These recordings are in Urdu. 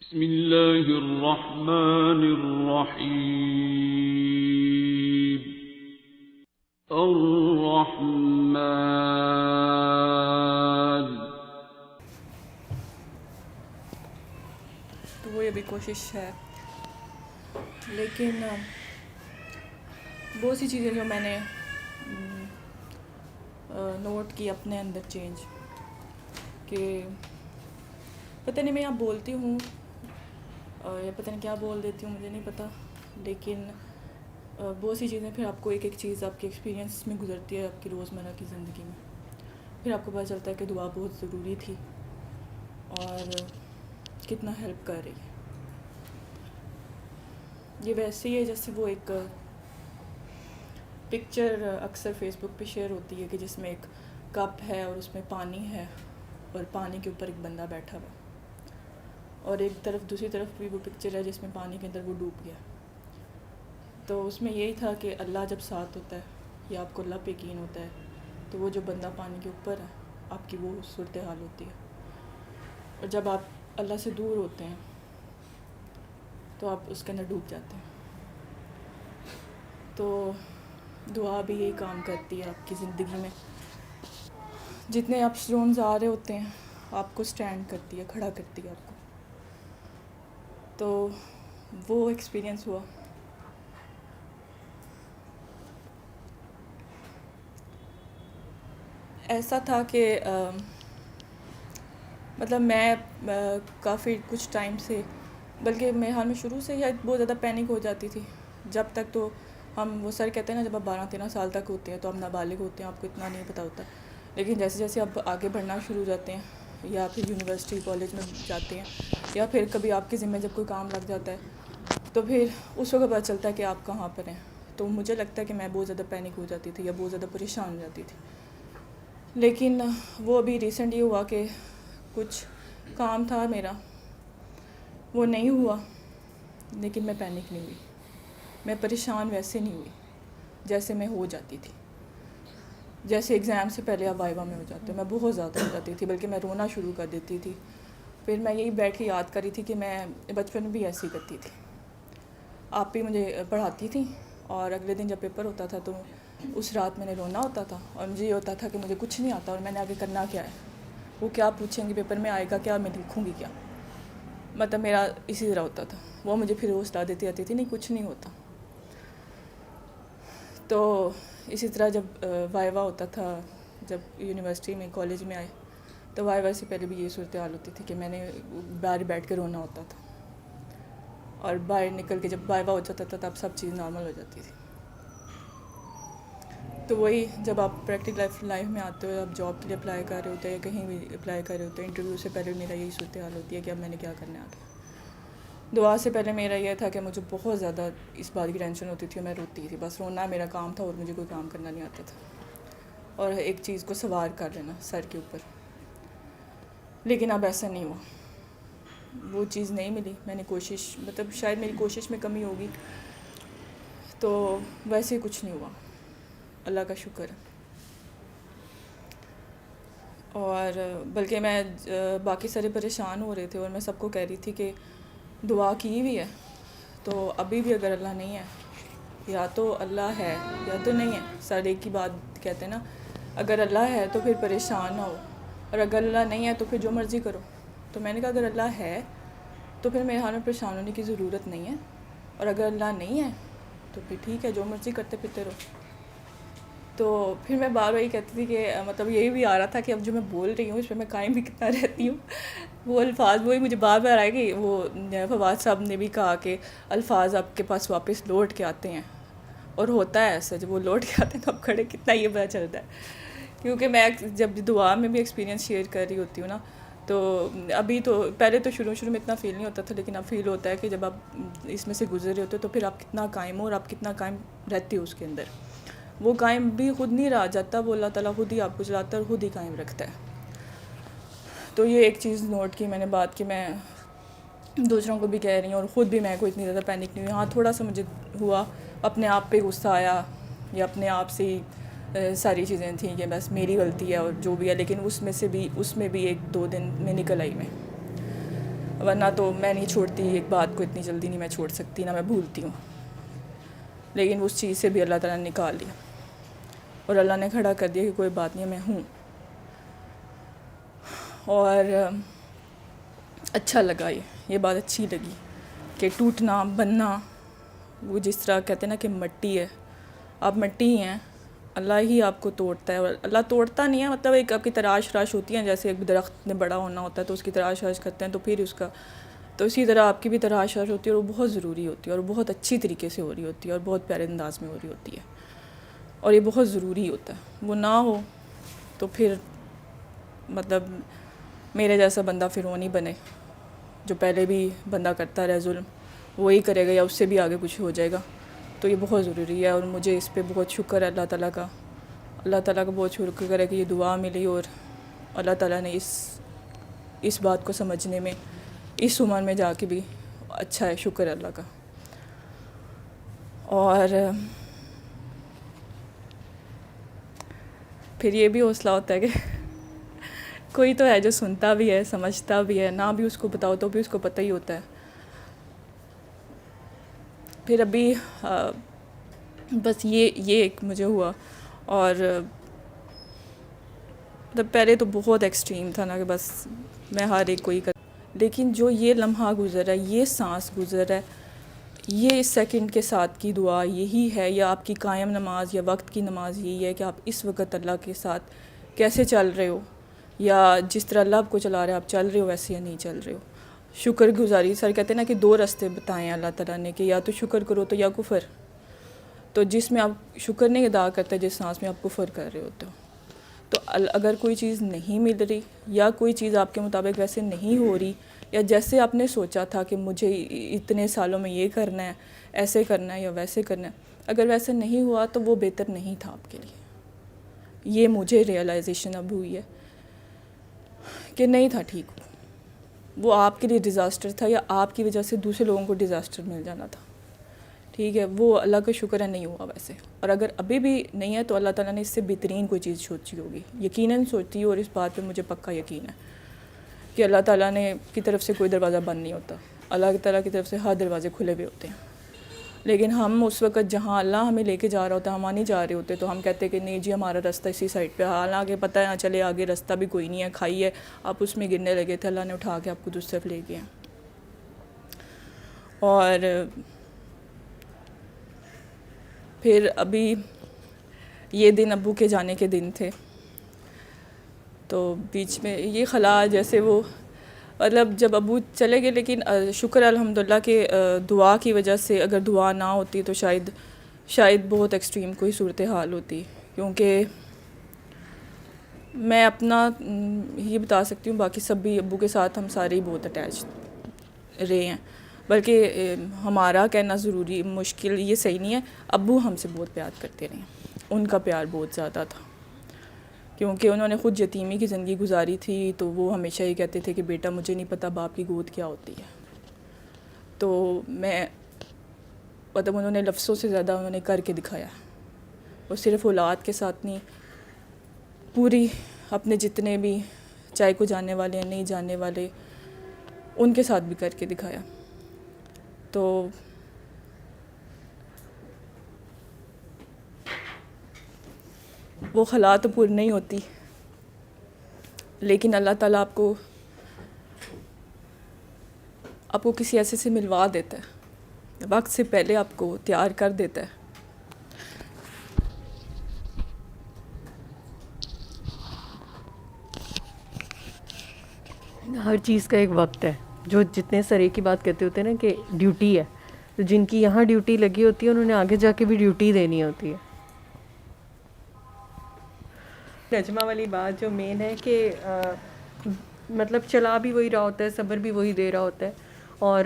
بسم اللہ الرحمن الرحیم الرحمن. تو وہ ابھی کوشش ہے، لیکن بہت سی چیزیں جو میں نے نوٹ کی اپنے اندر چینج، کہ پتہ نہیں میں یہاں بولتی ہوں یا پتہ نہیں کیا بول دیتی ہوں، مجھے نہیں پتہ، لیکن بہت سی چیزیں پھر آپ کو ایک ایک چیز آپ کے ایکسپیرینس میں گزرتی ہے آپ کی روزمرہ کی زندگی میں، پھر آپ کو پتہ چلتا ہے کہ دعا بہت ضروری تھی اور کتنا ہیلپ کر رہی ہے. یہ ویسے ہی ہے جیسے وہ ایک پکچر اکثر فیس بک پہ شیئر ہوتی ہے کہ جس میں ایک کپ ہے اور اس میں پانی ہے اور پانی کے اوپر ایک بندہ بیٹھا ہوا، اور ایک طرف دوسری طرف بھی وہ پکچر ہے جس میں پانی کے اندر وہ ڈوب گیا. تو اس میں یہی تھا کہ اللہ جب ساتھ ہوتا ہے یا آپ کو اللہ پہ یقین ہوتا ہے تو وہ جو بندہ پانی کے اوپر ہے آپ کی وہ صورتحال ہوتی ہے، اور جب آپ اللہ سے دور ہوتے ہیں تو آپ اس کے اندر ڈوب جاتے ہیں. تو دعا بھی یہی کام کرتی ہے آپ کی زندگی میں، جتنے اپس ڈاؤنز آ رہے ہوتے ہیں آپ کو سٹینڈ کرتی ہے، کھڑا کرتی ہے آپ کو. تو وہ ایکسپیرینس ہوا. ایسا تھا کہ مطلب میں کافی کچھ ٹائم سے، بلکہ میرے حال میں شروع سے ہی بہت زیادہ پینک ہو جاتی تھی. جب تک تو ہم، وہ سر کہتے ہیں نا، جب آپ 12-13 سال تک ہوتے ہیں تو آپ نابالغ ہوتے ہیں، آپ کو اتنا نہیں پتہ ہوتا، لیکن جیسے جیسے آپ آگے بڑھنا شروع ہو جاتے ہیں یا پھر یونیورسٹی کالج میں جاتے ہیں یا پھر کبھی آپ کے ذمہ جب کوئی کام لگ جاتا ہے تو پھر اس وقت پتہ چلتا ہے کہ آپ کہاں پر ہیں. تو مجھے لگتا ہے کہ میں بہت زیادہ پینک ہو جاتی تھی یا بہت زیادہ پریشان ہو جاتی تھی. لیکن وہ ابھی ریسنٹ یہ ہوا کہ کچھ کام تھا میرا، وہ نہیں ہوا، لیکن میں پینک نہیں ہوئی، میں پریشان ویسے نہیں ہوئی جیسے میں ہو جاتی تھی. جیسے ایگزام سے پہلے آپ وائوا میں ہو جاتے ہو، میں بہت زیادہ ہو جاتی تھی، بلکہ میں رونا شروع کر دیتی تھی. پھر میں یہی بیٹھ کے یاد کری تھی کہ میں بچپن میں بھی ایسی کرتی تھی. آپ بھی مجھے پڑھاتی تھیں اور اگلے دن جب پیپر ہوتا تھا تو اس رات میں نے رونا ہوتا تھا اور مجھے یہ ہوتا تھا کہ مجھے کچھ نہیں آتا اور میں نے آگے کرنا کیا ہے، وہ کیا پوچھیں گے پیپر میں، آئے گا کیا، میں لکھوں گی کیا. مطلب میرا اسی طرح ہوتا تھا. وہ مجھے پھر حوصلہ دیتی آتی تھی، نہیں کچھ نہیں ہوتا. تو اسی طرح جب وائوا ہوتا تھا، جب یونیورسٹی میں کالج میں آئے تو وائوا سے پہلے بھی یہ صورتحال ہوتی تھی کہ میں نے باہر بیٹھ کے رونا ہوتا تھا، اور باہر نکل کے جب وائوا ہو جاتا تھا تب سب چیز نارمل ہو جاتی تھی. تو وہی جب آپ پریکٹیکل لائف میں آتے ہو، آپ جاب کے لیے اپلائی کر رہے ہوتے ہیں یا کہیں بھی اپلائی کر رہے ہوتے ہیں، انٹرویو سے پہلے میرا یہی صورتحال ہوتی ہے کہ اب میں نے کیا کرنا ہے آگے. دعا سے پہلے میرا یہ تھا کہ مجھے بہت زیادہ اس بات کی ٹینشن ہوتی تھی اور میں روتی تھی، بس رونا میرا کام تھا اور مجھے کوئی کام کرنا نہیں آتا تھا، اور ایک چیز کو سوار کر لینا سر کے اوپر. لیکن اب ایسا نہیں ہوا، وہ چیز نہیں ملی. میں نے کوشش، مطلب شاید میری کوشش میں کمی ہوگی، تو ویسے کچھ نہیں ہوا، اللہ کا شکر ہے. اور بلکہ میں باقی سارے پریشان ہو رہے تھے اور میں سب کو کہہ رہی تھی کہ دعا کی ہوئی ہے تو ابھی بھی اگر اللہ نہیں ہے، یا تو اللہ ہے یا تو نہیں ہے. سارے ایک ہی بات کہتے ہیں نا، اگر اللہ ہے تو پھر پریشان نہ ہو، اور اگر اللہ نہیں ہے تو پھر جو مرضی کرو. تو میں نے کہا اگر اللہ ہے تو پھر میرے حال میں پریشان ہونے کی ضرورت نہیں ہے، اور اگر اللہ نہیں ہے تو پھر ٹھیک ہے، جو مرضی کرتے پھرتے رہو. تو پھر میں بار بار یہ کہتی تھی کہ مطلب یہی بھی آ رہا تھا کہ اب جو میں بول رہی ہوں اس پہ میں قائم بھی کتنا رہتی ہوں. وہ الفاظ وہی مجھے بار بار آئے گی. وہ فواد صاحب نے بھی کہا کہ الفاظ آپ کے پاس واپس لوٹ کے آتے ہیں، اور ہوتا ہے ایسا، جب وہ لوٹ کے آتے ہیں تو آپ کھڑے کتنا یہ پتہ چلتا ہے. کیونکہ میں جب دعا میں بھی ایکسپیرینس شیئر کر رہی ہوتی ہوں نا، تو ابھی تو پہلے تو شروع میں اتنا فیل نہیں ہوتا تھا، لیکن اب فیل ہوتا ہے کہ جب آپ اس میں سے گزر رہے ہوتے ہو تو پھر آپ کتنا قائم ہو اور آپ کتنا قائم رہتی ہو اس کے اندر. وہ قائم بھی خود نہیں رہ جاتا، وہ اللہ تعالیٰ خود ہی آپ کو چلاتا ہے اور خود ہی قائم رکھتا ہے. تو یہ ایک چیز نوٹ کی میں نے بات، کہ میں دوسروں کو بھی کہہ رہی ہوں اور خود بھی میں کو اتنی زیادہ پینک نہیں ہوئی. ہاں تھوڑا سا مجھے ہوا، اپنے آپ پہ غصہ آیا یا اپنے آپ سے ہی ساری چیزیں تھیں کہ بس میری غلطی ہے اور جو بھی ہے، لیکن اس میں بھی 1-2 دن میں نکل آئی میں. ورنہ تو میں نہیں چھوڑتی ایک بات کو اتنی جلدی، نہیں میں چھوڑ سکتی، نہ میں بھولتی ہوں. لیکن اس چیز سے بھی اللہ تعالیٰ نے نکال دیا اور اللہ نے کھڑا کر دیا کہ کوئی بات نہیں، میں ہوں. اور اچھا لگا، یہ بات اچھی لگی کہ ٹوٹنا بننا، وہ جس طرح کہتے ہیں نا کہ مٹی ہے، آپ مٹی ہی ہیں، اللہ ہی آپ کو توڑتا ہے. اور اللہ توڑتا نہیں ہے، مطلب ایک آپ کی تراش ہوتی ہے، جیسے ایک درخت نے بڑا ہونا ہوتا ہے تو اس کی تراش کرتے ہیں تو پھر اس کا، تو اسی طرح آپ کی بھی تراش ہوتی ہے اور وہ بہت ضروری ہوتی ہے اور بہت اچھی طریقے سے ہو رہی ہوتی ہے اور بہت پیارے انداز میں ہو رہی ہوتی ہے. اور یہ بہت ضروری ہوتا ہے، وہ نہ ہو تو پھر مطلب میرے جیسا بندہ پھر وہ نہیں بنے جو پہلے بھی بندہ کرتا رہے ظلم، وہی کرے گا یا اس سے بھی آگے کچھ ہو جائے گا. تو یہ بہت ضروری ہے اور مجھے اس پہ بہت شکر ہے اللہ تعالیٰ کا. اللہ تعالیٰ کا بہت شکر ہے کہ یہ دعا ملی اور اللہ تعالیٰ نے اس بات کو سمجھنے میں اس عمر میں جا کے بھی اچھا ہے، شکر ہے اللہ کا. اور پھر یہ بھی حوصلہ ہوتا ہے کہ کوئی تو ہے جو سنتا بھی ہے، سمجھتا بھی ہے، نہ بھی اس کو بتاؤ تو بھی اس کو پتہ ہی ہوتا ہے. پھر ابھی بس یہ ایک مجھے ہوا. اور مطلب پہلے تو بہت ایکسٹریم تھا نا کہ بس میں ہر ایک کوئی لیکن جو یہ لمحہ گزر ہے، یہ سانس گزر ہے، یہ اس سیکنڈ کے ساتھ کی دعا یہی ہے، یا آپ کی قائم نماز یا وقت کی نماز یہی ہے کہ آپ اس وقت اللہ کے ساتھ کیسے چل رہے ہو، یا جس طرح اللہ آپ کو چلا رہا ہے آپ چل رہے ہو ویسے یا نہیں چل رہے ہو. شکر گزاری، سر کہتے ہیں نا کہ 2 راستے بتائے ہیں اللہ تعالیٰ نے کہ یا تو شکر کرو تو یا کفر. تو جس میں آپ شکر نہیں ادا کرتے، جس سانس میں آپ کفر کر رہے ہوتے ہو. تو اگر کوئی چیز نہیں مل رہی یا کوئی چیز آپ کے مطابق ویسے نہیں ہو رہی، یا جیسے آپ نے سوچا تھا کہ مجھے اتنے سالوں میں یہ کرنا ہے، ایسے کرنا ہے یا ویسے کرنا ہے، اگر ویسے نہیں ہوا تو وہ بہتر نہیں تھا آپ کے لیے. یہ مجھے ریئلائزیشن اب ہوئی ہے کہ نہیں تھا ٹھیک، وہ آپ کے لیے ڈیزاسٹر تھا یا آپ کی وجہ سے دوسرے لوگوں کو ڈیزاسٹر مل جانا تھا. ٹھیک ہے، وہ اللہ کا شکر ہے نہیں ہوا ویسے. اور اگر ابھی بھی نہیں ہے تو اللہ تعالیٰ نے اس سے بہترین کوئی چیز سوچی ہوگی، یقیناً سوچتی ہے. اور اس بات پہ مجھے پکا یقین ہے کہ اللہ تعالیٰ نے کی طرف سے کوئی دروازہ بند نہیں ہوتا، اللہ تعالیٰ کی طرف سے ہر دروازے کھلے ہوئے ہوتے ہیں. لیکن ہم اس وقت جہاں اللہ ہمیں لے کے جا رہا ہوتا ہے، ہم نہیں جا رہے ہوتے، تو ہم کہتے ہیں کہ نہیں جی ہمارا راستہ اسی سائڈ پہ، حالانکہ پتہ ہے چلے آگے راستہ بھی کوئی نہیں ہے، کھائی ہے، آپ اس میں گرنے لگے تھے، اللہ نے اٹھا کے آپ کو دوسری طرف لے گئے ہیں. اور پھر ابھی یہ دن ابو کے جانے کے دن تھے، تو بیچ میں یہ خلا جیسے وہ مطلب جب ابو چلے گئے، لیکن شکر الحمدللہ کہ دعا کی وجہ سے، اگر دعا نہ ہوتی تو شاید بہت ایکسٹریم کوئی صورتحال ہوتی. کیونکہ میں اپنا یہ بتا سکتی ہوں، باقی سب بھی ابو کے ساتھ ہم سارے ہی بہت اٹیچ رہے ہیں، بلکہ ہمارا کہنا ضروری مشکل یہ صحیح نہیں ہے، ابو ہم سے بہت پیار کرتے رہے ہیں، ان کا پیار بہت زیادہ تھا. کیونکہ انہوں نے خود یتیمی کی زندگی گزاری تھی، تو وہ ہمیشہ یہ کہتے تھے کہ بیٹا مجھے نہیں پتہ باپ کی گود کیا ہوتی ہے. تو میں مطلب انہوں نے لفظوں سے زیادہ انہوں نے کر کے دکھایا. وہ صرف اولاد کے ساتھ نہیں، پوری اپنے جتنے بھی چاہے کو جاننے والے ہیں نہیں جاننے والے، ان کے ساتھ بھی کر کے دکھایا. تو وہ خلا تو پوری نہیں ہوتی، لیکن اللہ تعالیٰ آپ کو کسی ایسے سے ملوا دیتا ہے، وقت سے پہلے آپ کو تیار کر دیتا ہے. ہر چیز کا ایک وقت ہے. جو جتنے سرے کی بات کہتے ہوتے ہیں نا کہ ڈیوٹی ہے، تو جن کی یہاں ڈیوٹی لگی ہوتی ہے انہوں نے آگے جا کے بھی ڈیوٹی دینی ہوتی ہے. نجمہ والی بات جو مین ہے کہ مطلب چلا بھی وہی رہا ہوتا ہے، صبر بھی وہی دے رہا ہوتا ہے. اور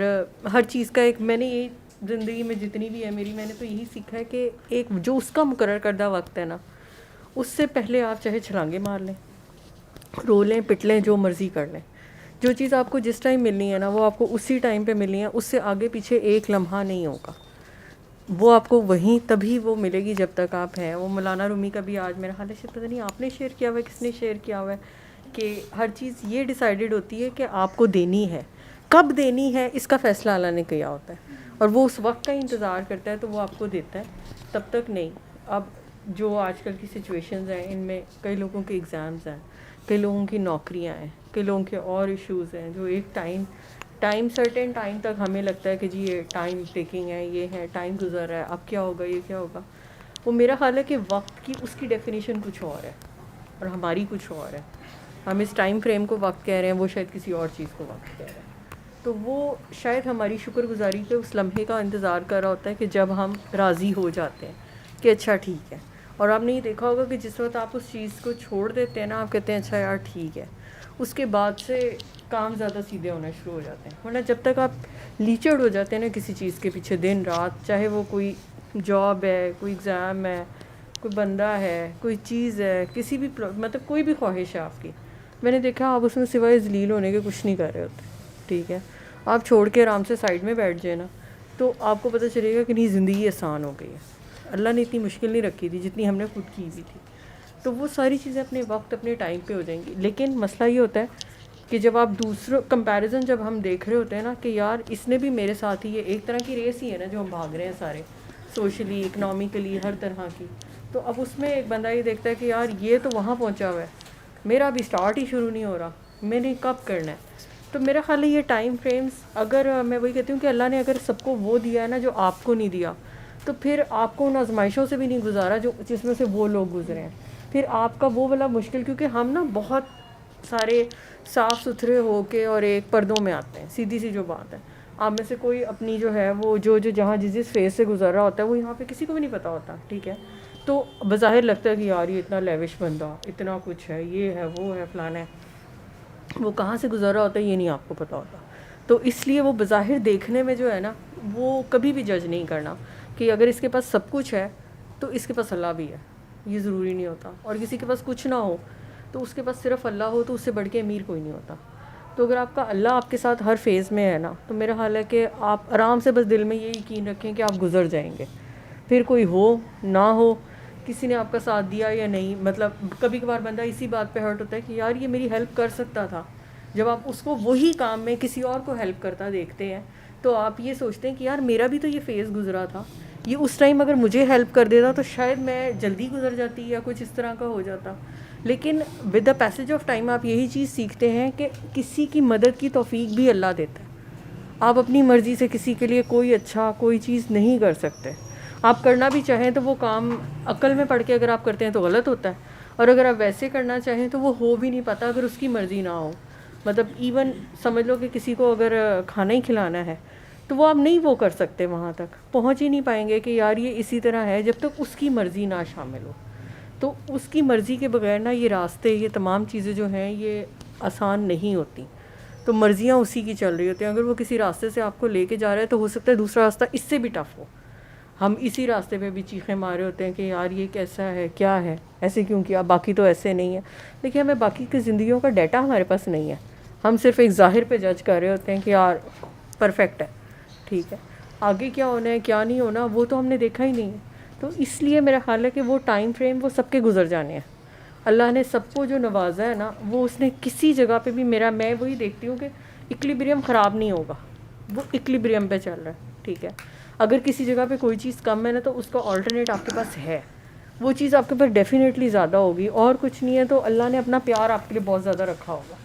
ہر چیز کا ایک، میں نے یہ زندگی میں جتنی بھی ہے میری، میں نے تو یہی سیکھا ہے کہ ایک جو اس کا مقرر کردہ وقت ہے نا، اس سے پہلے آپ چاہے چھلانگے مار لیں، رو لیں، پٹ لیں، جو مرضی کر لیں. جو چیز آپ کو جس ٹائم ملنی ہے نا وہ آپ کو اسی ٹائم پہ ملنی ہے، اس سے آگے پیچھے ایک لمحہ نہیں ہوگا. وہ آپ کو وہیں تبھی وہ ملے گی جب تک آپ ہیں. وہ مولانا رومی کا بھی آج میرا خیال ہے پتہ نہیں آپ نے شیئر کیا ہوا ہے، کس نے شیئر کیا ہوا ہے، کہ ہر چیز یہ ڈیسائیڈڈ ہوتی ہے کہ آپ کو دینی ہے. کب دینی ہے اس کا فیصلہ اللہ نے کیا ہوتا ہے, اور وہ اس وقت کا انتظار کرتا ہے تو وہ آپ کو دیتا ہے, تب تک نہیں. اب جو آج کل کی سچویشنز ہیں ان میں کئی لوگوں کے ایگزامز ہیں, کئی لوگوں کی نوکریاں ہیں, کئی لوگوں کے اور ایشوز ہیں جو ایک ٹائم سرٹن ٹائم تک ہمیں لگتا ہے کہ جی یہ ٹائم ٹیکنگ ہے, یہ ہے, ٹائم گزر رہا ہے, اب کیا ہوگا, یہ کیا ہوگا. وہ میرا خیال ہے کہ وقت کی اس کی ڈیفینیشن کچھ اور ہے اور ہماری کچھ اور ہے. ہم اس ٹائم فریم کو وقت کہہ رہے ہیں, وہ شاید کسی اور چیز کو وقت کہہ رہے ہیں. تو وہ شاید ہماری شکر گزاری کے اس لمحے کا انتظار کر رہا ہوتا ہے کہ جب ہم راضی ہو جاتے ہیں کہ اچھا ٹھیک ہے. اور آپ نے یہ دیکھا ہوگا کہ جس وقت آپ اس چیز کو چھوڑ دیتے ہیں نا, آپ کہتے ہیں اچھا یار ٹھیک ہے, اس کے بعد سے کام زیادہ سیدھے ہونا شروع ہو جاتے ہیں. ورنہ جب تک آپ لیچڑ ہو جاتے ہیں نا کسی چیز کے پیچھے دن رات, چاہے وہ کوئی جاب ہے, کوئی ایگزام ہے, کوئی بندہ ہے, کوئی چیز ہے, کسی بھی مطلب کوئی بھی خواہش ہے آپ کی, میں نے دیکھا آپ اس میں سوائے ذلیل ہونے کے کچھ نہیں کر رہے ہوتے. ٹھیک ہے, آپ چھوڑ کے آرام سے سائڈ میں بیٹھ جائیں نا, تو آپ کو پتہ چلے گا کہ نہیں زندگی آسان ہو گئی ہے. اللہ نے اتنی مشکل نہیں رکھی تھی جتنی ہم نے خود کی بھی تھی. تو وہ ساری چیزیں اپنے وقت اپنے ٹائم پہ ہو جائیں گی. لیکن مسئلہ یہ ہوتا ہے کہ جب آپ دوسروں کمپیریزن جب ہم دیکھ رہے ہوتے ہیں نا کہ یار اس نے بھی میرے ساتھ ہی, یہ ایک طرح کی ریس ہی ہے نا جو ہم بھاگ رہے ہیں سارے, سوشلی, اکنامکلی, ہر طرح کی. تو اب اس میں ایک بندہ یہ دیکھتا ہے کہ یار یہ تو وہاں پہنچا ہوا ہے, میرا ابھی اسٹارٹ ہی شروع نہیں ہو رہا, میں نے کب کرنا ہے. تو میرا خیال ہے یہ ٹائم فریمز, اگر میں وہی کہتی ہوں کہ اللہ نے اگر سب کو وہ دیا ہے نا جو آپ کو نہیں دیا, تو پھر آپ کو ان آزمائشوں سے بھی نہیں گزارا جو جس میں سے وہ لوگ گزرے ہیں. پھر آپ کا وہ والا مشکل, کیونکہ ہم نا بہت سارے صاف ستھرے ہو کے اور ایک پردوں میں آتے ہیں, سیدھی سی جو بات ہے. آپ میں سے کوئی اپنی جو ہے وہ جو جہاں جس فیز سے گزر رہا ہوتا ہے وہ یہاں پہ کسی کو بھی نہیں پتہ ہوتا. ٹھیک ہے, تو بظاہر لگتا ہے کہ یار یہ اتنا لیوش بندہ, اتنا کچھ ہے, یہ ہے, وہ ہے, فلانا ہے. وہ کہاں سے گزر رہا ہوتا ہے یہ نہیں آپ کو پتہ ہوتا. تو اس لیے وہ بظاہر دیکھنے میں جو ہے نا, وہ کبھی بھی جج نہیں کرنا کہ اگر اس کے پاس سب کچھ ہے تو اس کے پاس اللہ بھی ہے, یہ ضروری نہیں ہوتا. اور کسی کے پاس کچھ نہ ہو تو اس کے پاس صرف اللہ ہو تو اس سے بڑھ کے امیر کوئی نہیں ہوتا. تو اگر آپ کا اللہ آپ کے ساتھ ہر فیز میں ہے نا, تو میرا حال ہے کہ آپ آرام سے بس دل میں یہ یقین رکھیں کہ آپ گزر جائیں گے. پھر کوئی ہو نہ ہو, کسی نے آپ کا ساتھ دیا یا نہیں, مطلب کبھی کبھار بندہ اسی بات پہ ہرٹ ہوتا ہے کہ یار یہ میری ہیلپ کر سکتا تھا. جب آپ اس کو وہی کام میں کسی اور کو ہیلپ کرتا دیکھتے ہیں تو آپ یہ سوچتے ہیں کہ یار میرا بھی تو یہ فیز گزرا تھا, یہ اس ٹائم اگر مجھے ہیلپ کر دیتا تو شاید میں جلدی گزر جاتی یا کچھ اس طرح کا ہو جاتا. لیکن with the passage of time آپ یہی چیز سیکھتے ہیں کہ کسی کی مدد کی توفیق بھی اللہ دیتا ہے. آپ اپنی مرضی سے کسی کے لیے کوئی اچھا کوئی چیز نہیں کر سکتے. آپ کرنا بھی چاہیں تو وہ کام عقل میں پڑھ کے اگر آپ کرتے ہیں تو غلط ہوتا ہے, اور اگر آپ ویسے کرنا چاہیں تو وہ ہو بھی نہیں پاتا اگر اس کی مرضی نہ ہو. مطلب ایون سمجھ لو کہ کسی کو اگر کھانا ہی کھلانا ہے تو وہ آپ نہیں وہ کر سکتے, وہاں تک پہنچ ہی نہیں پائیں گے کہ یار یہ اسی طرح ہے جب تک اس کی مرضی نہ شامل ہو. تو اس کی مرضی کے بغیر نا یہ راستے, یہ تمام چیزیں جو ہیں یہ آسان نہیں ہوتی. تو مرضیاں اسی کی چل رہی ہوتی ہیں. اگر وہ کسی راستے سے آپ کو لے کے جا رہا ہے تو ہو سکتا ہے دوسرا راستہ اس سے بھی ٹف ہو, ہم اسی راستے پہ بھی چیخیں مارے ہوتے ہیں کہ یار یہ کیسا ہے, کیا ہے, ایسے کیوں کیا, باقی تو ایسے نہیں ہے. لیکن ہمیں باقی کی زندگیوں کا ڈیٹا ہمارے پاس نہیں ہے, ہم صرف ایک ظاہر پہ جج کر رہے ہوتے ہیں کہ یار پرفیکٹ ہے. ٹھیک ہے, آگے کیا ہونا ہے کیا نہیں ہونا وہ تو ہم نے دیکھا ہی نہیں ہے. تو اس لیے میرا خیال ہے کہ وہ ٹائم فریم وہ سب کے گزر جانے ہیں. اللہ نے سب کو جو نوازا ہے نا, وہ اس نے کسی جگہ پہ بھی, میں وہی دیکھتی ہوں کہ ایکولیبریم خراب نہیں ہوگا, وہ ایکولیبریم پہ چل رہا ہے. ٹھیک ہے, اگر کسی جگہ پہ کوئی چیز کم ہے نا تو اس کا آلٹرنیٹ آپ کے پاس ہے, وہ چیز آپ کے پاس ڈیفینیٹلی زیادہ ہوگی. اور کچھ نہیں ہے تو اللہ نے اپنا پیار آپ کے لیے بہت زیادہ رکھا ہوگا.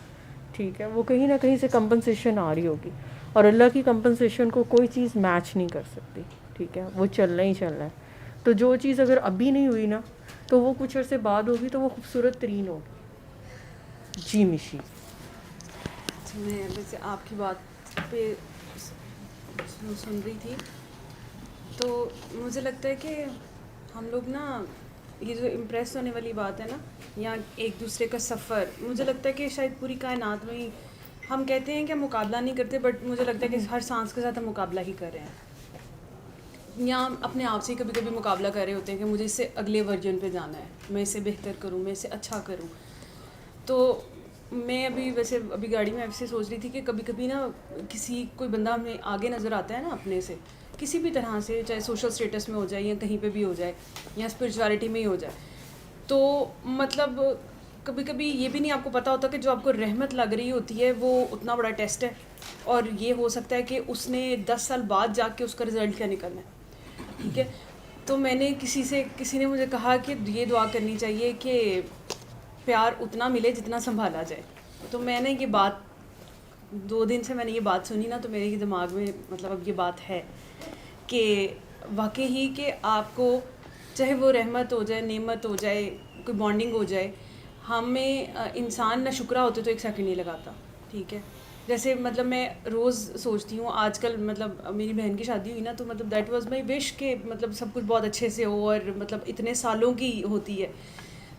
ٹھیک ہے, وہ کہیں نہ کہیں سے کمپنسیشن آ رہی ہوگی, اور اللہ کی کمپنسیشن کو کوئی چیز میچ نہیں کر سکتی. ٹھیک ہے, وہ چلنا ہی چلنا ہے. تو جو چیز اگر ابھی نہیں ہوئی نا تو وہ کچھ عرصے بعد ہوگی تو وہ خوبصورت ترین ہوگی. جی مشی, میں ویسے آپ کی بات پہ سن رہی تھی تو مجھے لگتا ہے کہ ہم لوگ نا یہ جو امپریس ہونے والی بات ہے نا, یا ایک دوسرے کا سفر, مجھے لگتا ہے کہ شاید پوری کائنات میں ہی ہم کہتے ہیں کہ ہم مقابلہ نہیں کرتے, بٹ مجھے لگتا ہے کہ ہر سانس کے ساتھ ہم مقابلہ ہی کر رہے ہیں, یا اپنے آپ سے ہی کبھی کبھی مقابلہ کر رہے ہوتے ہیں کہ مجھے اس سے اگلے ورژن پہ جانا ہے, میں اسے بہتر کروں, میں اسے اچھا کروں. تو میں ابھی گاڑی میں ایسے سوچ رہی تھی کہ کبھی کبھی نا کوئی بندہ ہمیں آگے نظر آتا ہے نا اپنے سے, کسی بھی طرح سے, چاہے سوشل اسٹیٹس میں ہو جائے یا کہیں پہ بھی ہو جائے یا اسپرچویلٹی میں ہی ہو جائے, تو مطلب کبھی کبھی یہ بھی نہیں آپ کو پتہ ہوتا کہ جو آپ کو رحمت لگ رہی ہوتی ہے وہ اتنا بڑا ٹیسٹ ہے، اور یہ ہو سکتا ہے کہ اس نے 10 سال بعد جا کے اس کا رزلٹ کیا نکلنا ہے، ٹھیک ہے. تو میں نے کسی نے مجھے کہا کہ یہ دعا کرنی چاہیے کہ پیار اتنا ملے جتنا سنبھالا جائے. تو میں نے یہ بات 2 دن سے میں نے یہ بات سنی نا، تو میرے دماغ میں مطلب اب یہ بات ہے کہ واقعی ہی کہ آپ کو چاہے وہ رحمت ہو جائے، نعمت ہو جائے، کوئی بانڈنگ ہو جائے، ہمیں انسان نہ شکرہ ہوتے تو 1 سیکنڈ نہیں لگاتا، ٹھیک ہے. جیسے مطلب میں روز سوچتی ہوں، آج کل مطلب میری بہن کی شادی ہوئی نا، تو مطلب دیٹ واز مائی وش کہ مطلب سب کچھ بہت اچھے سے ہو، اور مطلب اتنے سالوں کی ہوتی ہے.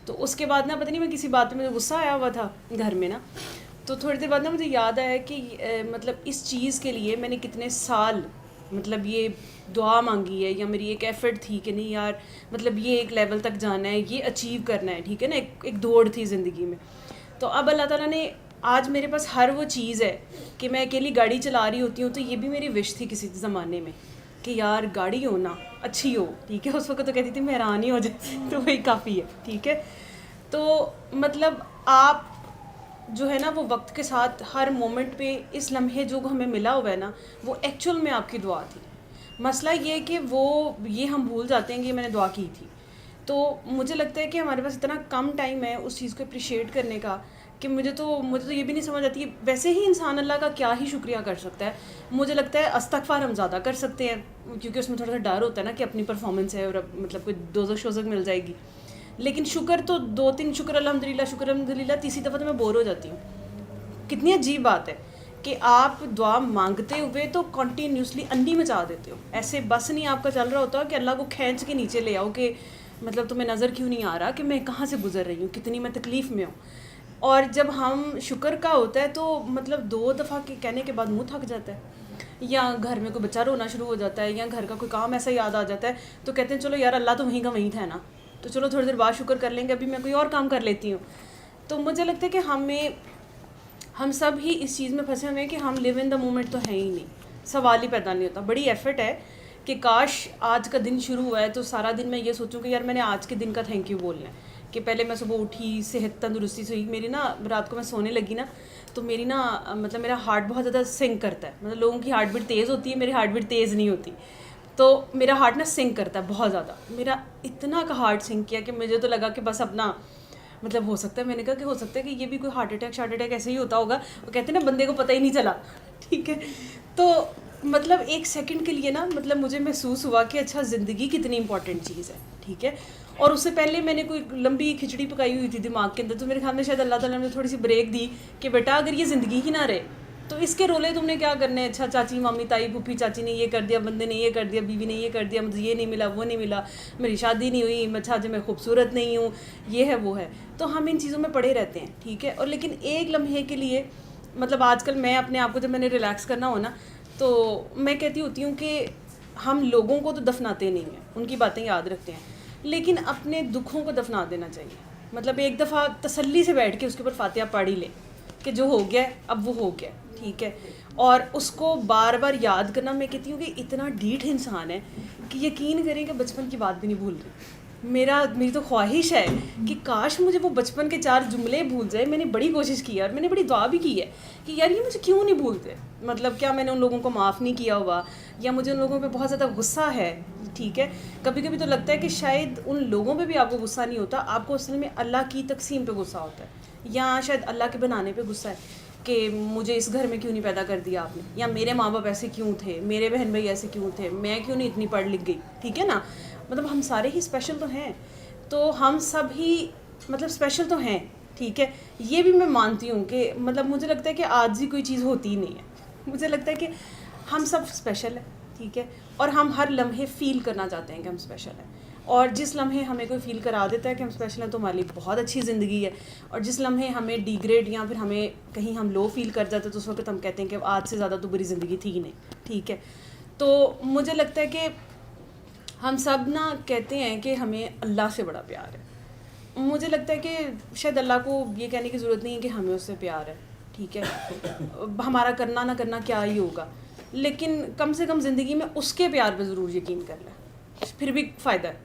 تو اس کے بعد نا پتہ نہیں میں کسی بات پہ مجھے غصہ آیا ہوا تھا گھر میں نا، تو تھوڑی دیر بعد نا مجھے یاد آیا کہ مطلب اس چیز کے لیے میں نے کتنے سال مطلب یہ دعا مانگی ہے، یا میری ایک ایفرٹ تھی کہ نہیں یار مطلب یہ ایک لیول تک جانا ہے، یہ اچیو کرنا ہے، ٹھیک ہے نا، ایک دوڑ تھی زندگی میں. تو اب اللہ تعالیٰ نے آج میرے پاس ہر وہ چیز ہے کہ میں اکیلی گاڑی چلا رہی ہوتی ہوں. تو یہ بھی میری وش تھی کسی زمانے میں کہ یار گاڑی ہونا اچھی ہو، ٹھیک ہے. اس وقت تو کہتی تھی مہران ہی ہو جائے تو وہی کافی ہے، ٹھیک ہے. تو مطلب آپ جو ہے نا وہ وقت کے ساتھ ہر مومنٹ پہ اس لمحے جو ہمیں ملا ہوا ہے نا، وہ ایکچوئل میں آپ کی دعا تھی. مسئلہ یہ ہے کہ یہ ہم بھول جاتے ہیں کہ میں نے دعا کی تھی. تو مجھے لگتا ہے کہ ہمارے پاس اتنا کم ٹائم ہے اس چیز کو اپریشیٹ کرنے کا کہ مجھے تو یہ بھی نہیں سمجھ آتی. ویسے ہی انسان اللہ کا کیا ہی شکریہ کر سکتا ہے. مجھے لگتا ہے استغفار ہم زیادہ کر سکتے ہیں، کیونکہ اس میں تھوڑا سا ڈر ہوتا ہے نا کہ اپنی پرفارمنس ہے اور اب مطلب کوئی دوزخ شوزک مل جائے گی. لیکن شکر تو 2-3 شکر الحمدللہ، تیسری دفعہ تو میں بور ہو جاتی ہوں. کتنی عجیب بات ہے کہ آپ دعا مانگتے ہوئے تو کنٹینیوسلی انی مچا دیتے ہو. ایسے بس نہیں آپ کا چل رہا ہوتا کہ اللہ کو کھینچ کے نیچے لے آؤ کہ مطلب تمہیں نظر کیوں نہیں آ رہا کہ میں کہاں سے گزر رہی ہوں، کتنی میں تکلیف میں ہوں. اور جب ہم شکر کا ہوتا ہے تو مطلب 2 دفعہ کے کہنے کے بعد منہ تھک جاتا ہے، یا گھر میں کوئی بچہ رونا شروع ہو جاتا ہے، یا گھر کا کوئی کام ایسا یاد آ جاتا ہے تو کہتے ہیں چلو یار اللہ تو وہیں کا وہیں تھا نا، تو چلو تھوڑی دیر بعد شکر کر لیں گے، ابھی میں کوئی اور کام کر لیتی ہوں. تو مجھے لگتا ہے کہ ہم سب ہی اس چیز میں پھنسے ہوئے ہیں کہ ہم لیو ان دا مومنٹ تو ہیں ہی نہیں. سوال ہی پیدا نہیں ہوتا. بڑی ایفرٹ ہے کہ کاش آج کا دن شروع ہوا ہے تو سارا دن میں یہ سوچوں کہ یار میں نے آج کے دن کا تھینک یو بولنا ہے. کہ پہلے میں صبح اٹھی، صحت تندرستی سے ہوئی میری نا، رات کو میں سونے لگی نا تو میری نا مطلب میرا ہارٹ بہت زیادہ سنک کرتا ہے. مطلب لوگوں کی ہارٹ بیٹ تیز ہوتی ہے، میری ہارٹ بیٹ تیز نہیں ہوتی. تو میرا ہارٹ نا سنک کرتا ہے بہت زیادہ. میرا اتنا کا ہارٹ سنک کیا کہ مجھے تو لگا کہ بس اپنا مطلب ہو سکتا ہے، میں نے کہا کہ ہو سکتا ہے کہ یہ بھی کوئی ہارٹ اٹیک ایسے ہی ہوتا ہوگا. وہ کہتے ہیں نا بندے کو پتہ ہی نہیں چلا، ٹھیک ہے. تو مطلب 1 سیکنڈ کے لیے نا مطلب مجھے محسوس ہوا کہ اچھا زندگی کتنی امپورٹنٹ چیز ہے، ٹھیک ہے. اور اس سے پہلے میں نے کوئی لمبی کھچڑی پکائی ہوئی تھی دماغ کے اندر، تو میرے خیال میں شاید اللہ تعالیٰ نے تھوڑی سی بریک دی کہ بیٹا اگر یہ زندگی ہی نہ رہے تو اس کے رولے تم نے کیا کرنے ہیں. اچھا چاچی مامی تائی پھوپھی چاچی نے یہ کر دیا، بندے نے یہ کر دیا، بیوی نے یہ کر دیا، مجھے یہ نہیں ملا وہ نہیں ملا، میری شادی نہیں ہوئی، اچھا جی میں خوبصورت نہیں ہوں، یہ ہے وہ ہے. تو ہم ان چیزوں میں پڑے رہتے ہیں، ٹھیک ہے. اور لیکن ایک لمحے کے لیے مطلب آج کل میں اپنے آپ کو جب میں نے ریلیکس کرنا ہو نا تو میں کہتی ہوتی ہوں کہ ہم لوگوں کو تو دفناتے نہیں ہیں، ان کی باتیں یاد رکھتے ہیں، لیکن اپنے دکھوں کو دفنا دینا چاہیے. مطلب ایک دفعہ تسلی سے بیٹھ کے اس کے اوپر فاتحہ پڑھ ہی لے کہ جو ہو گیا اب وہ ہو گیا، ٹھیک ہے. اور اس کو بار بار یاد کرنا، میں کہتی ہوں کہ اتنا ڈھیٹ انسان ہے کہ یقین کریں کہ بچپن کی بات بھی نہیں بھول رہی. میری تو خواہش ہے کہ کاش مجھے وہ بچپن کے 4 جملے بھول جائے. میں نے بڑی کوشش کی ہے اور میں نے بڑی دعا بھی کی ہے کہ یار یہ مجھے کیوں نہیں بھولتے. مطلب کیا میں نے ان لوگوں کو معاف نہیں کیا ہوا، یا مجھے ان لوگوں پہ بہت زیادہ غصہ ہے، ٹھیک ہے. کبھی کبھی تو لگتا ہے کہ شاید ان لوگوں پہ بھی آپ کو غصہ نہیں ہوتا، آپ کو اصل میں اللہ کی تقسیم پہ غصہ ہوتا ہے، یا شاید اللہ کے بنانے پہ غصہ ہے کہ مجھے اس گھر میں کیوں نہیں پیدا کر دیا آپ نے، یا میرے ماں باپ ایسے کیوں تھے، میرے بہن بھائی ایسے کیوں تھے، میں کیوں نہیں اتنی پڑھ لکھ گئی، ٹھیک ہے نا. مطلب ہم سارے ہی اسپیشل تو ہیں، تو ہم سب ہی مطلب اسپیشل تو ہیں، ٹھیک ہے. یہ بھی میں مانتی ہوں کہ مطلب مجھے لگتا ہے کہ عاجزی کوئی چیز ہوتی ہی نہیں ہے. مجھے لگتا ہے کہ ہم سب اسپیشل ہیں، ٹھیک ہے. اور ہم ہر لمحے فیل کرنا چاہتے ہیں کہ ہم اسپیشل ہیں. اور جس لمحے ہمیں کوئی فیل کرا دیتا ہے کہ ہم اسپیشل ہیں تو ہمارے لیے بہت اچھی زندگی ہے. اور جس لمحے ہمیں ڈی گریڈ یا پھر ہمیں کہیں ہم لو فیل کر جاتے ہیں تو اس وقت ہم کہتے ہیں کہ آج سے زیادہ تو بری زندگی تھی ہی نہیں، ٹھیک ہے. تو مجھے لگتا ہے کہ ہم سب نا کہتے ہیں کہ ہمیں اللہ سے بڑا پیار ہے. مجھے لگتا ہے کہ شاید اللہ کو یہ کہنے کی ضرورت نہیں ہے کہ ہمیں اس سے پیار ہے، ٹھیک ہے. ہمارا کرنا نہ کرنا کیا ہی ہوگا، لیکن کم سے کم زندگی میں اس کے پیار پہ ضرور یقین کر لیں، پھر بھی فائدہ ہے.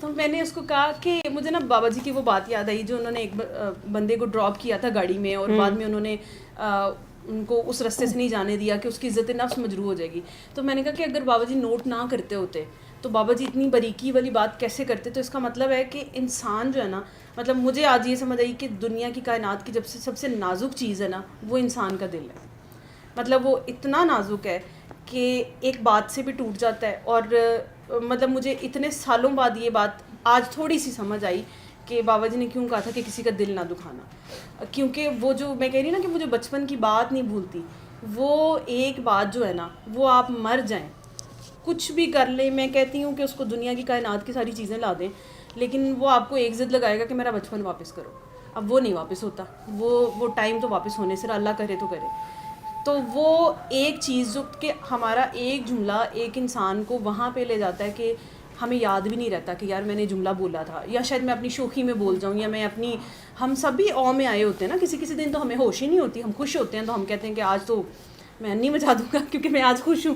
تو میں نے اس کو کہا کہ مجھے نا بابا جی کی وہ بات یاد آئی جو انہوں نے ایک بندے کو ڈراپ کیا تھا گاڑی میں, اور بعد میں انہوں نے ان کو اس رستے سے نہیں جانے دیا کہ اس کی عزت نفس مجروح ہو جائے گی. تو میں نے کہا کہ اگر بابا جی نوٹ نہ کرتے ہوتے تو بابا جی اتنی باریکی والی بات کیسے کرتے؟ تو اس کا مطلب ہے کہ انسان جو ہے نا, مطلب مجھے آج یہ سمجھ آئی کہ دنیا کی کائنات کی جب سے سب سے نازک چیز ہے نا وہ انسان کا دل ہے. مطلب وہ اتنا نازک ہے کہ ایک بات سے بھی ٹوٹ جاتا ہے. اور مطلب مجھے اتنے سالوں بعد یہ بات آج تھوڑی سی سمجھ آئی کہ بابا جی نے کیوں کہا تھا کہ کسی کا دل نہ دکھانا. کیونکہ وہ جو میں کہہ رہی نا کہ مجھے بچپن کی بات نہیں بھولتی, وہ ایک بات جو ہے نا وہ آپ مر جائیں کچھ بھی کر لیں, میں کہتی ہوں کہ اس کو دنیا کی کائنات کی ساری چیزیں لا دیں, لیکن وہ آپ کو ایک ضد لگائے گا کہ میرا بچپن واپس کرو. اب وہ نہیں واپس ہوتا, وہ ٹائم تو واپس ہونے سے اللہ کرے تو کرے. تو وہ ایک چیز جو کہ ہمارا ایک جملہ ایک انسان کو وہاں پہ لے جاتا ہے کہ ہمیں یاد بھی نہیں رہتا کہ یار میں نے جملہ بولا تھا, یا شاید میں اپنی شوخی میں بول جاؤں, یا میں اپنی, ہم سب بھی او میں آئے ہوتے ہیں نا, کسی دن تو ہمیں ہوش ہی نہیں ہوتی, ہم خوش ہوتے ہیں تو ہم کہتے ہیں کہ آج تو میں نہیں مچا دوں گا کیونکہ میں آج خوش ہوں.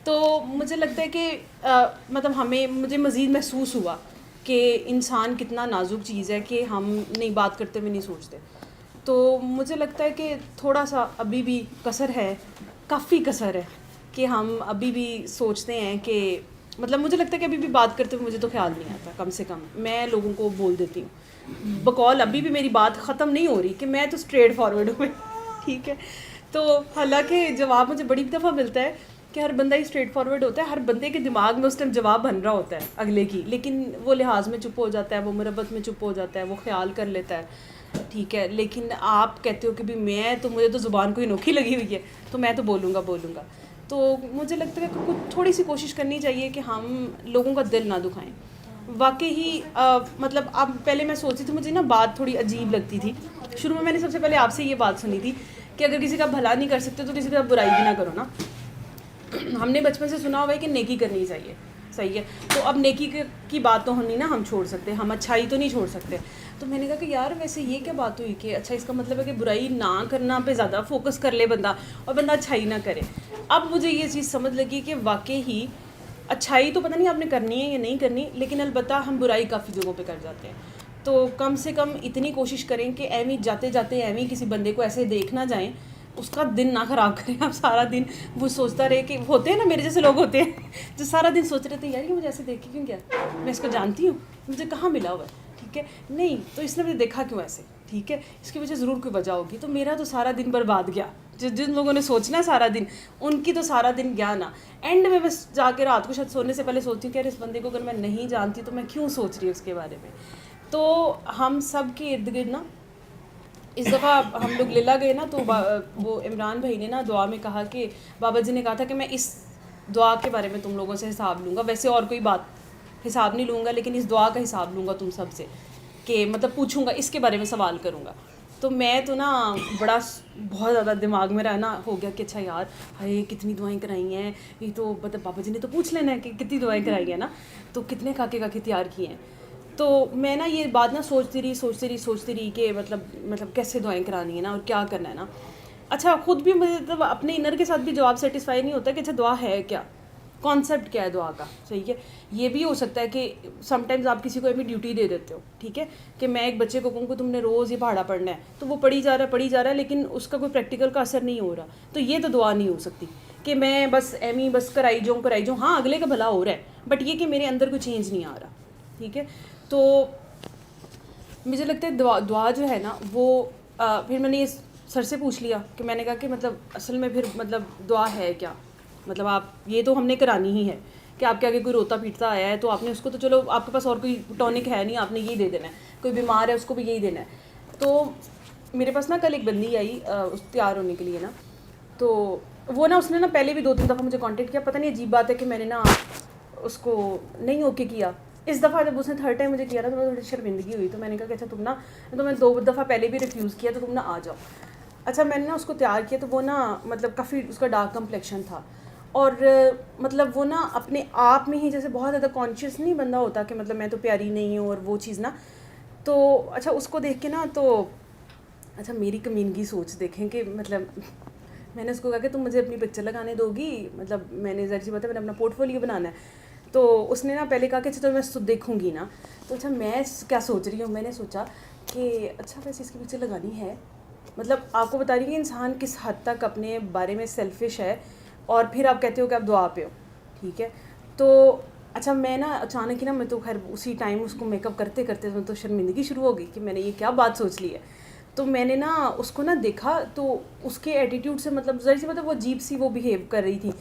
تو مجھے لگتا ہے کہ مطلب مجھے مزید محسوس ہوا کہ انسان کتنا نازک چیز ہے کہ ہم نہیں بات کرتے ہوئے نہیں سوچتے. تو مجھے لگتا ہے کہ تھوڑا سا ابھی بھی کسر ہے, کافی کسر ہے کہ ہم ابھی بھی سوچتے ہیں کہ مطلب مجھے لگتا ہے کہ ابھی بھی بات کرتے ہوئے مجھے تو خیال نہیں آتا, کم سے کم میں لوگوں کو بول دیتی ہوں بقول ابھی بھی میری بات ختم نہیں ہو رہی کہ میں تو اسٹریٹ فارورڈ ہوں, ٹھیک ہے. تو حالانکہ جواب مجھے بڑی دفعہ ملتا ہے کہ ہر بندہ ہی اسٹریٹ فارورڈ ہوتا ہے, ہر بندے کے دماغ میں اس ٹائم جواب بن رہا ہوتا ہے اگلے کی, لیکن وہ لحاظ میں چپ ہو جاتا ہے, وہ مربت میں چپ ہو جاتا ہے, وہ خیال کر لیتا ہے, ٹھیک ہے. لیکن آپ کہتے ہو کہ بھی میں تو, مجھے تو زبان کوئی نوکھی لگی ہوئی ہے تو میں تو بولوں گا. تو مجھے لگتا ہے کہ کچھ تھوڑی سی کوشش کرنی چاہیے کہ ہم لوگوں کا دل نہ دکھائیں. واقعی مطلب اب پہلے میں سوچتی تھی, مجھے نا بات تھوڑی عجیب لگتی تھی شروع میں نے سب سے پہلے آپ سے یہ بات سنی تھی کہ اگر کسی کا بھلا نہیں کر سکتے تو کسی کا برائی بھی نہ کرو نا. ہم نے بچپن سے سنا ہوا ہے کہ نیکی کرنی چاہیے, صحیح ہے. تو اب نیکی کی بات تو نہیں نا ہم چھوڑ سکتے, ہم اچھائی تو نہیں چھوڑ سکتے. تو میں نے کہا کہ یار ویسے یہ کیا بات ہوئی کہ اچھا اس کا مطلب ہے کہ برائی نہ کرنا پہ زیادہ فوکس کر لے بندہ اور بندہ اچھائی نہ کرے. اب مجھے یہ چیز سمجھ لگی کہ واقعی ہی اچھائی تو پتہ نہیں آپ نے کرنی ہے یا نہیں کرنی, لیکن البتہ ہم برائی کافی جگہوں پہ کر جاتے ہیں. تو کم سے کم اتنی کوشش کریں کہ ایویں جاتے جاتے ایویں کسی بندے کو ایسے دیکھ نہ جائیں, اس کا دن نہ خراب کریں. آپ سارا دن وہ سوچتا رہے کہ ہوتے ہیں نا میرے جیسے لوگ ہوتے ہیں جو سارا دن سوچ رہے تھے یار یہ مجھے ایسے دیکھ کے کیوں کیا, میں اس کو جانتی ہوں, مجھے کہاں ملا ہوا ہے, ٹھیک ہے, نہیں تو اس نے مجھے دیکھا کیوں ایسے, ٹھیک ہے, اس کی وجہ ضرور کوئی وجہ ہوگی. تو میرا تو سارا دن برباد گیا. جن لوگوں نے سوچنا ہے سارا دن, ان کی تو سارا دن گیا نا. اینڈ میں بس جا کے رات کو شاید سونے سے پہلے سوچتی ہوں کہ یار اس بندے کو اگر میں نہیں جانتی تو میں کیوں سوچ رہی ہوں اس کے بارے میں. تو ہم سب کے ارد گرد نا اس دفعہ ہم لوگ لیلا گئے نا, تو وہ عمران بھائی نے نا دعا میں کہا کہ بابا جی نے کہا تھا کہ میں اس دعا کے بارے میں تم لوگوں سے حساب لوں گا, ویسے اور کوئی بات حساب نہیں لوں گا, لیکن اس دعا کا حساب لوں گا تم سب سے, کہ مطلب پوچھوں گا, اس کے بارے میں سوال کروں گا. تو میں تو نا بہت زیادہ دماغ میں رہنا ہو گیا کہ اچھا یار ہائے کتنی دعائیں کرائی ہیں, یہ تو مطلب بابا جی نے تو پوچھ لینا ہے کہ کتنی دعائیں کرائی ہیں نا, تو کتنے کاکے تیار کیے ہیں. تو میں نا یہ بات نا سوچتی رہی کہ مطلب کیسے دعائیں کرانی ہے نا اور کیا کرنا ہے نا. اچھا خود بھی مطلب اپنے انر کے ساتھ بھی جواب سیٹسفائی نہیں ہوتا کہ اچھا دعا ہے کیا, کانسیپٹ کیا ہے دعا کا, صحیح ہے. یہ بھی ہو سکتا ہے کہ سم ٹائمز آپ کسی کو ابھی ڈیوٹی دے دیتے ہو, ٹھیک ہے, کہ میں ایک بچے کو کہوں کہ تم نے روز یہ پڑھا پڑھنا ہے, تو وہ پڑھی جا رہا ہے لیکن اس کا کوئی پریکٹیکل کا اثر نہیں ہو رہا. تو یہ تو دعا نہیں ہو سکتی کہ میں بس بس کرائی جاؤں. ہاں اگلے کا بھلا ہو رہا ہے, بٹ یہ کہ میرے اندر کوئی چینج نہیں آ رہا, ٹھیک ہے. تو مجھے لگتا ہے دعا جو ہے نا وہ پھر میں نے یہ سر سے پوچھ لیا کہ میں نے کہا کہ مطلب اصل میں پھر مطلب دعا ہے کیا, مطلب آپ یہ تو ہم نے کرانی ہی ہے کہ آپ کے آگے کوئی روتا پیٹتا آیا ہے تو آپ نے اس کو تو چلو آپ کے پاس اور کوئی ٹونک ہے نہیں, آپ نے یہی دے دینا ہے, کوئی بیمار ہے اس کو بھی یہی دینا ہے. تو میرے پاس نا کل ایک بندی آئی تیار ہونے کے لیے نا, تو وہ نا اس نے نا پہلے بھی 2-3 دفعہ مجھے کانٹیکٹ کیا. پتہ نہیں عجیب بات ہے کہ میں نے نا اس کو نہیں اوکے کیا. اس دفعہ جب اس نے 3rd ٹائم مجھے کیا نا تو مجھے تھوڑی شرمندگی ہوئی. تو میں نے کہا کہ اچھا تم نا, تو میں 2 دفعہ پہلے بھی ریفیوز کیا تو تم نا آ جاؤ. اچھا میں نے نا اس کو تیار کیا, تو وہ نا مطلب کافی اس کا ڈارک کمپلیکشن تھا, اور مطلب وہ نا اپنے آپ میں ہی جیسے بہت زیادہ کانشیس نہیں بندہ ہوتا کہ مطلب میں تو پیاری نہیں ہوں اور وہ چیز نا. تو اچھا اس کو دیکھ کے نا, تو اچھا میری کمینگی سوچ دیکھیں کہ مطلب میں نے اس کو کہا کہ تم مجھے اپنی پکچر لگانے دو گی, مطلب میں نے ظاہر سی بات ہے میں نے اپنا پورٹ فولیو بنانا ہے. تو اس نے نا پہلے کہا کہ اچھا تو میں دیکھوں گی نا. تو اچھا میں کیا سوچ رہی ہوں, میں نے سوچا کہ اچھا ویسے اس کی پکچر لگانی ہے. مطلب آپ کو بتا رہی ہوں کہ انسان کس حد تک اپنے بارے میں سیلفش ہے, اور پھر آپ کہتے ہو کہ آپ دعا پہ ہو, ٹھیک ہے. تو اچھا میں نا اچانک ہی نا, میں تو خیر اسی ٹائم اس کو میک اپ کرتے کرتے تو شرمندگی شروع ہو گئی کہ میں نے یہ کیا بات سوچ لی ہے. تو میں نے نا اس کو نا دیکھا, تو اس کے ایٹیٹیوڈ سے مطلب ظاہر سی مطلب وہ عجیب سی وہ بہیو کر رہی تھی.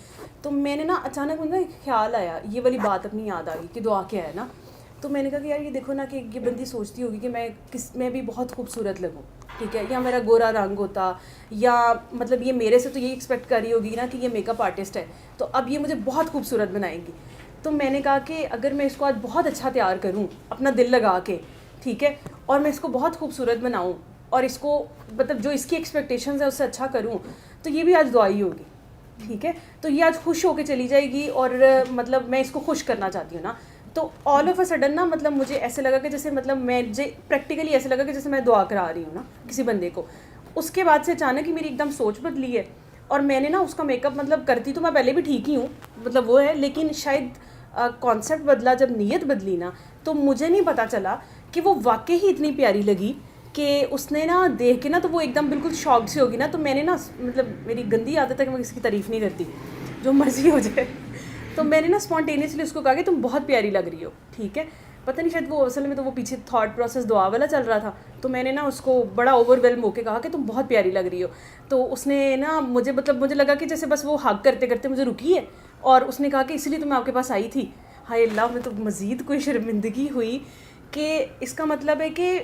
تو میں نے نا اچانک مجھے خیال آیا, یہ والی بات اپنی یاد آ گئی کہ دعا کیا ہے نا. تو میں نے کہا کہ یار یہ دیکھو نا کہ یہ بندی سوچتی ہوگی کہ میں بھی بہت خوبصورت لگوں, ٹھیک ہے, یا میرا گورا رنگ ہوتا, یا مطلب یہ میرے سے تو یہی ایکسپیکٹ کر رہی ہوگی نا کہ یہ میک اپ آرٹسٹ ہے, تو اب یہ مجھے بہت خوبصورت بنائیں گی. تو میں نے کہا کہ اگر میں اس کو آج بہت اچھا تیار کروں اپنا دل لگا کے, ٹھیک ہے, اور میں اس کو بہت خوبصورت بناؤں, اور اس کو مطلب جو اس کی ایکسپیکٹیشنز ہیں اس سے اچھا کروں, تو یہ بھی آج دعائی ہوگی, ٹھیک ہے. تو یہ آج خوش ہو کے چلی جائے گی, اور مطلب میں اس کو خوش کرنا چاہتی ہوں نا. تو آل آف اے سڈن نا مطلب مجھے ایسے لگا کہ جیسے مطلب مجھے پریکٹیکلی ایسے لگا کہ جیسے میں دعا کرا رہی ہوں نا کسی بندے کو. اس کے بعد سے اچانک ہی میری ایک دم سوچ بدلی ہے, اور میں نے نا اس کا میک اپ مطلب کرتی تو میں پہلے بھی ٹھیک ہی ہوں, مطلب وہ ہے, لیکن شاید کانسیپٹ بدلا, جب نیت بدلی نا, تو مجھے نہیں پتہ چلا کہ وہ واقعی ہی اتنی پیاری لگی کہ اس نے نا دیکھ کے نا تو وہ ایک دم بالکل شاکڈ سی ہوگی نا. تو میں نے نا مطلب میری گندی عادت ہے کہ میں کسی کی تعریف نہیں کرتی, جو مرضی ہو جائے. تو میں نے نا اسپونٹینیسلی اس کو کہا کہ تم بہت پیاری لگ رہی ہو, ٹھیک ہے. پتہ نہیں شاید وہ اصل میں تو وہ پیچھے تھاٹ پروسیس دعا والا چل رہا تھا. تو میں نے نا اس کو بڑا اوور ویلم ہو کے کہا کہ تم بہت پیاری لگ رہی ہو. تو اس نے نا مجھے لگا کہ جیسے بس وہ ہگ کرتے کرتے مجھے رکی ہے, اور اس نے کہا کہ اس لیے تو میں آپ کے پاس آئی تھی. ہائے اللہ, میں تو مزید کوئی شرمندگی ہوئی کہ اس کا مطلب ہے کہ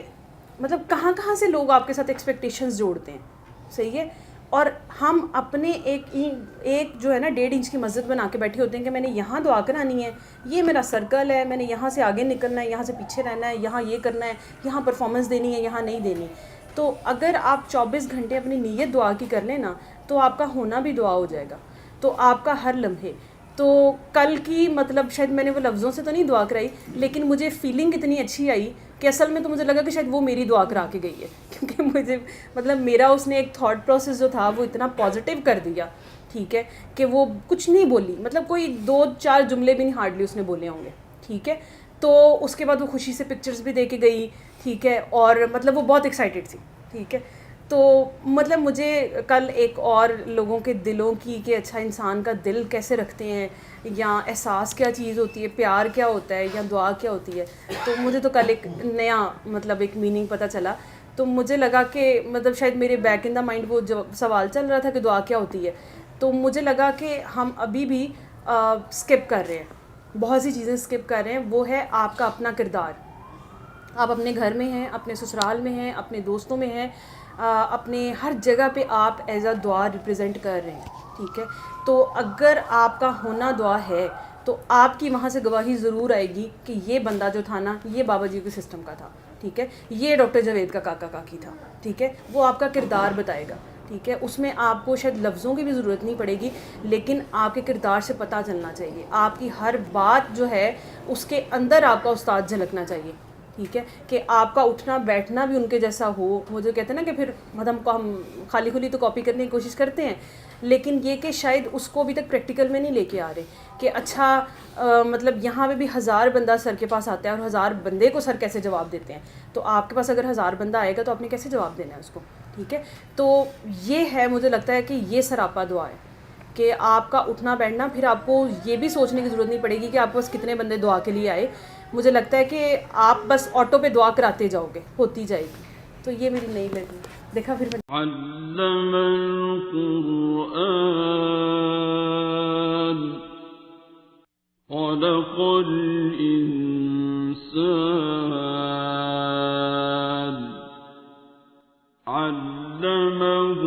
مطلب کہاں کہاں سے لوگ آپ کے ساتھ ایکسپیکٹیشنز جوڑتے ہیں, صحیح ہے. اور ہم اپنے ایک جو ہے نا 1.5 انچ کی مسجد بنا کے بیٹھے ہوتے ہیں کہ میں نے یہاں دعا کرانی ہے, یہ میرا سرکل ہے, میں نے یہاں سے آگے نکلنا ہے, یہاں سے پیچھے رہنا ہے, یہاں یہ کرنا ہے, یہاں پرفارمنس دینی ہے, یہاں نہیں دینی. تو اگر آپ 24 گھنٹے اپنی نیت دعا کی کر لیں نا, تو آپ کا ہونا بھی دعا ہو جائے گا. تو آپ کا ہر لمحے, تو کل کی مطلب شاید میں نے وہ لفظوں سے تو نہیں دعا کرائی, لیکن مجھے فیلنگ اتنی اچھی آئی کہ اصل میں تو مجھے لگا کہ شاید وہ میری دعا کرا کے گئی ہے, کیونکہ مجھے مطلب میرا اس نے ایک تھاٹ پروسیس جو تھا وہ اتنا پازیٹیو کر دیا, ٹھیک ہے, کہ وہ کچھ نہیں بولی, مطلب کوئی 2-4 جملے بھی نہیں ہارڈلی اس نے بولے ہوں گے, ٹھیک ہے. تو اس کے بعد وہ خوشی سے پکچرز بھی دے کے گئی, ٹھیک ہے, اور مطلب وہ بہت ایکسائٹیڈ تھی, ٹھیک ہے. تو مطلب مجھے کل ایک اور لوگوں کے دلوں کی کہ اچھا انسان کا دل کیسے رکھتے ہیں, یا احساس کیا چیز ہوتی ہے, پیار کیا ہوتا ہے, یا دعا کیا ہوتی ہے, تو مجھے تو کل ایک نیا مطلب ایک میننگ پتہ چلا. تو مجھے لگا کہ مطلب شاید میرے بیک ان دا مائنڈ وہ جو سوال چل رہا تھا کہ دعا کیا ہوتی ہے, تو مجھے لگا کہ ہم ابھی بھی اسکپ کر رہے ہیں, بہت سی چیزیں اسکپ کر رہے ہیں. وہ ہے آپ کا اپنا کردار. آپ اپنے گھر میں ہیں, اپنے سسرال میں ہیں, اپنے دوستوں میں ہیں, اپنے ہر جگہ پہ آپ ایز اے دعا ریپرزینٹ کر رہے ہیں, ٹھیک ہے. تو اگر آپ کا ہونا دعا ہے تو آپ کی وہاں سے گواہی ضرور آئے گی کہ یہ بندہ جو تھا نا یہ بابا جی کے سسٹم کا تھا, ٹھیک ہے, یہ ڈاکٹر جاوید کا کاکا کاکی تھا, ٹھیک ہے. وہ آپ کا کردار بتائے گا, ٹھیک ہے. اس میں آپ کو شاید لفظوں کی بھی ضرورت نہیں پڑے گی, لیکن آپ کے کردار سے پتہ چلنا چاہیے. آپ کی ہر بات جو ہے اس کے اندر آپ کا استاد جھلکنا چاہیے, ٹھیک ہے, کہ آپ کا اٹھنا بیٹھنا بھی ان کے جیسا ہو. وہ جو کہتے ہیں نا کہ پھر مطلب ہم خالی خلی تو کاپی کرنے کی کوشش کرتے ہیں, لیکن یہ کہ شاید اس کو ابھی تک پریکٹیکل میں نہیں لے کے آ رہے کہ اچھا مطلب یہاں پہ بھی 1000 بندہ سر کے پاس آتا ہے, اور 1000 بندے کو سر کیسے جواب دیتے ہیں. تو آپ کے پاس اگر 1000 بندہ آئے گا تو آپ نے کیسے جواب دینا ہے اس کو, ٹھیک ہے. تو یہ ہے, مجھے لگتا ہے کہ یہ سراپا دعا ہے کہ آپ کا اٹھنا بیٹھنا. پھر آپ کو یہ بھی سوچنے کی ضرورت نہیں پڑے گی کہ آپ بس کتنے بندے دعا کے لیے آئے. مجھے لگتا ہے کہ آپ بس آٹو پہ دعا کراتے جاؤ گے, ہوتی جائے گی. تو یہ میری نئی لگی. دیکھا پھر علم القرآن خلق الإنسان علمه